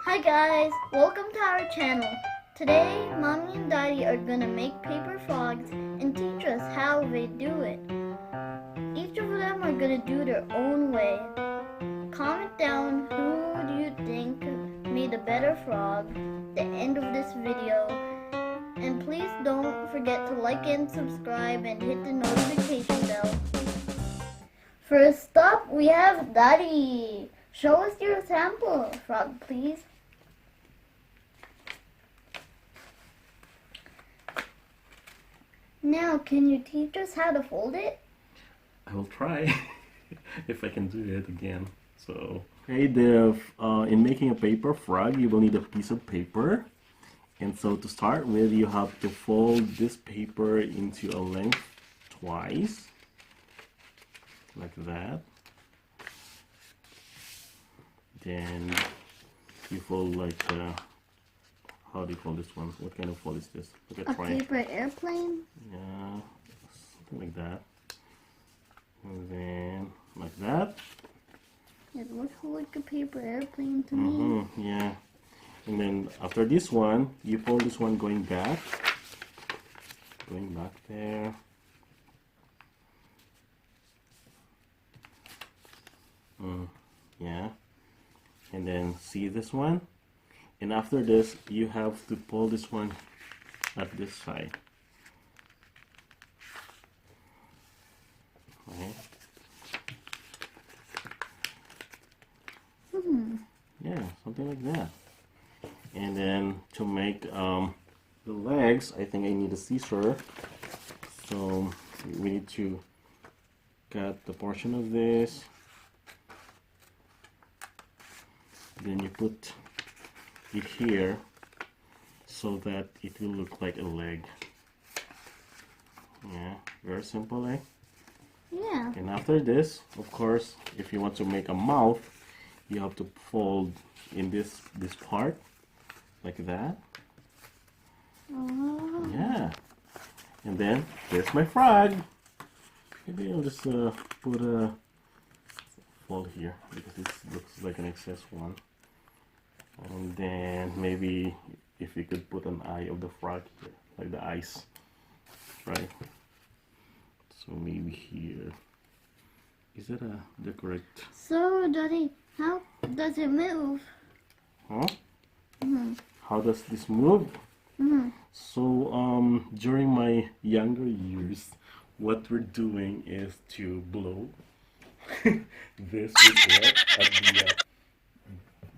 Hi guys, welcome to our channel. Today, Mommy and Daddy are gonna make paper frogs and teach us how they do it. Each of them are gonna do their own way. Comment down who do you think made a better frog at the end of this video. And please don't forget to like and subscribe and hit the notification bell. First up, we have Daddy. Show us your sample frog, please. Now, can you teach us how to fold it? I will try if I can do it again. So, okay, in making a paper frog, you will need a piece of paper. And so to start with, you have to fold this paper into a length twice, like that. Then you fold like, how do you fold this one? What kind of fold is this? A paper airplane? Yeah, something like that. And then like that. It looks like a paper airplane to me. Yeah. And then after this one, you fold this one going back there. Yeah. And then see this one. And after this, you have to pull this one at this side. Okay. Yeah, something like that. And then to make the legs, I think I need a scissor. So we need to cut the portion of this. Then you put it here so that it will look like a leg. Yeah, very simple, eh? Yeah. And after this, of course, if you want to make a mouth, you have to fold in this part like that. Oh. Yeah. And then here's my frog. Maybe I'll just put a fold here because this looks like an excess one. And then maybe if you could put an eye of the frog here, like the eyes, right? So maybe here. Is that the correct? So, Daddy, how does it move? Huh? How does this move? So during my younger years, what we're doing is to blow this with air at the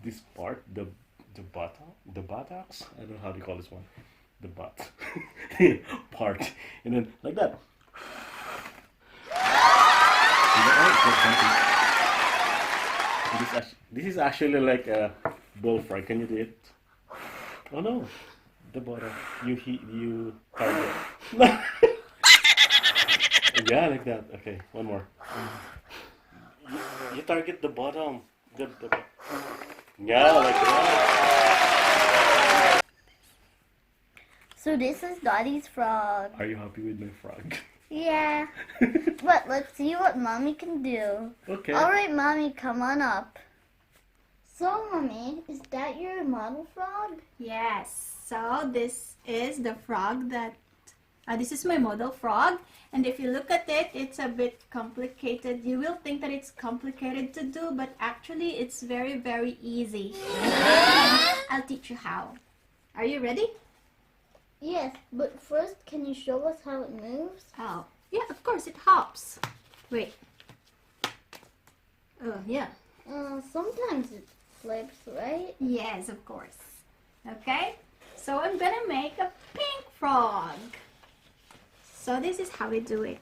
this part, the buttocks. I don't know how to call this one, the butt part, and then like that. This is actually like a bullfrog. Can you do it? Oh no, the bottom. You target. Yeah, like that. Okay, one more. You target the bottom. Yeah, like that. So this is Daddy's frog. Are you happy with my frog? Yeah. But let's see what Mommy can do. Okay. Alright, Mommy, come on up. So, Mommy, is that your model frog? Yes, so this is the frog this is my model frog, and if you look at it, it's a bit complicated. You will think that it's complicated to do, but actually it's very, very easy. I'll teach you how. Are you ready? Yes, but first, can you show us how it moves? Oh, yeah, of course, it hops. Wait. Oh, yeah. Sometimes it flips, right? Yes, of course. Okay, so I'm gonna make a pink frog. So this is how we do it.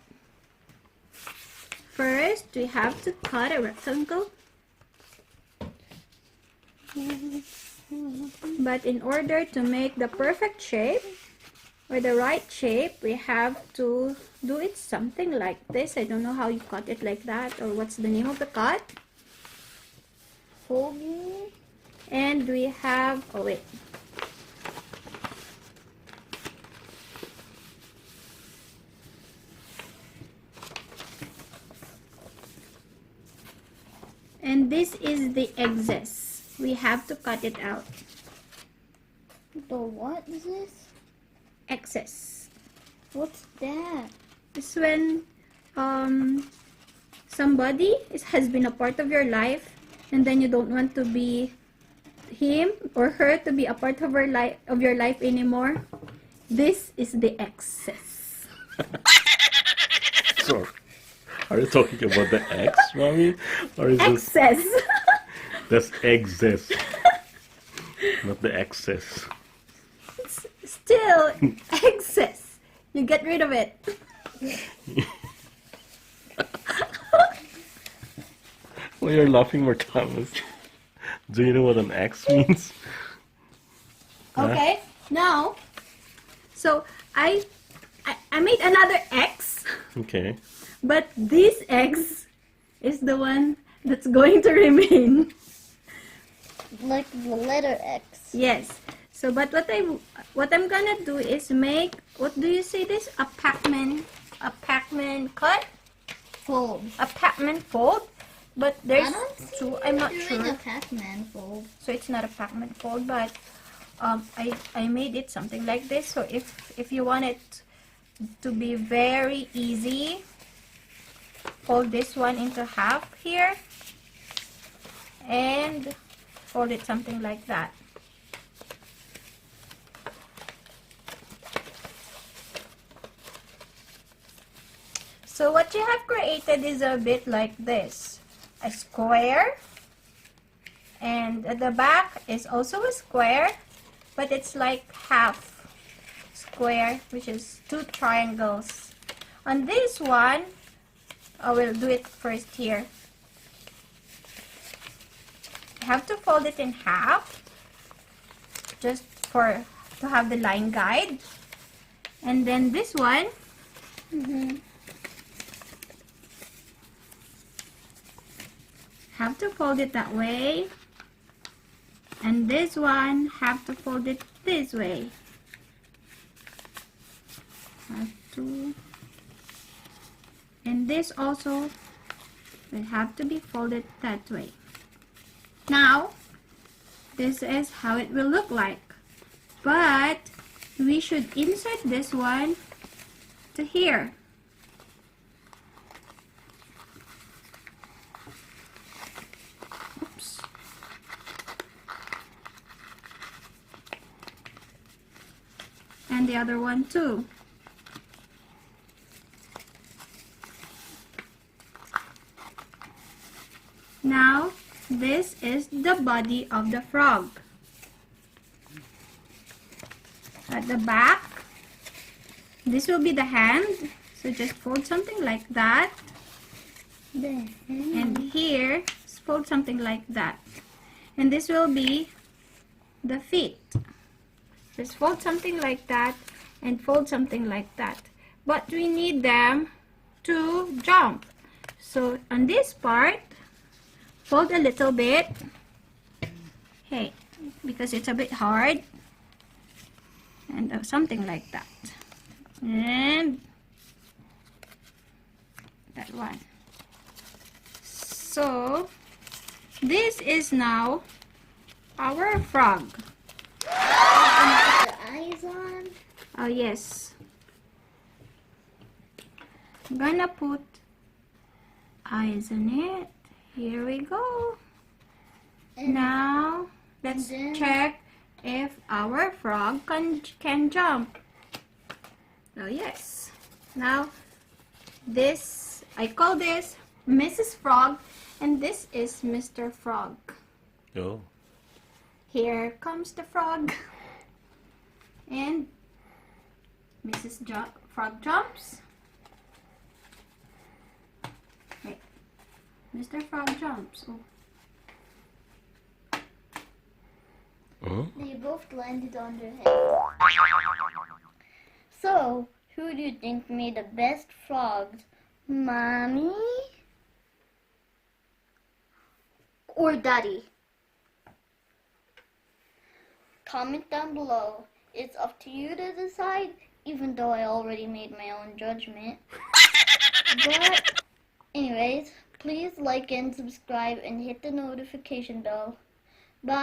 First, we have to cut a rectangle. But in order to make the perfect shape, or the right shape, we have to do it something like this. I don't know how you cut it like that, or what's the name of the cut. Folding. And we have, oh wait. And this is the excess. we have to cut it out. The what is this? Excess. What's that? It's when somebody has been a part of your life, and then you don't want to be him or her to be a part of your life anymore. This is the excess. So, are you talking about the X, mommy? Or is this Excess. that's excess? Not the excess. It's still excess. You get rid of it. Well, you're laughing more, Thomas. Do you know what an X means? Huh? Okay. Now, so I made another X, Okay. but this X is the one that's going to remain. Like the letter X. Yes. So, but what I'm gonna do is make, what do you say this? A Pac-Man cut? Fold. A Pac-Man fold? But there's I don't see two, I'm not doing sure. a Pac-Man fold. So it's not a Pac-Man fold, but I made it something like this. So if you want it to be very easy, fold this one into half here and fold it something like that. So what you have created is a bit like this, a square, and at the back is also a square, but it's like half square, which is two triangles. On this one, I will do it first here. I have to fold it in half, just to have the line guide. And then this one, have to fold it that way, and this one have to fold it this way. Have to, and this also will have to be folded that way. Now this is how it will look like, but we should insert this one to here. Oops. And the other one too. Now this is the body of the frog. At the back, this will be the hand, so just fold something like that, and here fold something like that, and this will be the feet. Just fold something like that and fold something like that, but we need them to jump. So on this part, fold a little bit, okay, because it's a bit hard, and something like that, and that one. So this is now our frog. The eyes on. Oh yes, I'm gonna put eyes on it. Here we go. And Now let's then- check if our frog can jump. Oh yes. Now this, I call this Mrs. Frog, and this is Mr. Frog. Oh. Here comes the frog, and Mrs. Frog jumps. Wait, Mr. Frog jumps. Oh. they both landed on their head. So, who do you think made the best frogs? Mommy? Or Daddy? Comment down below. It's up to you to decide, even though I already made my own judgment. But, anyways, please like and subscribe and hit the notification bell. Bye.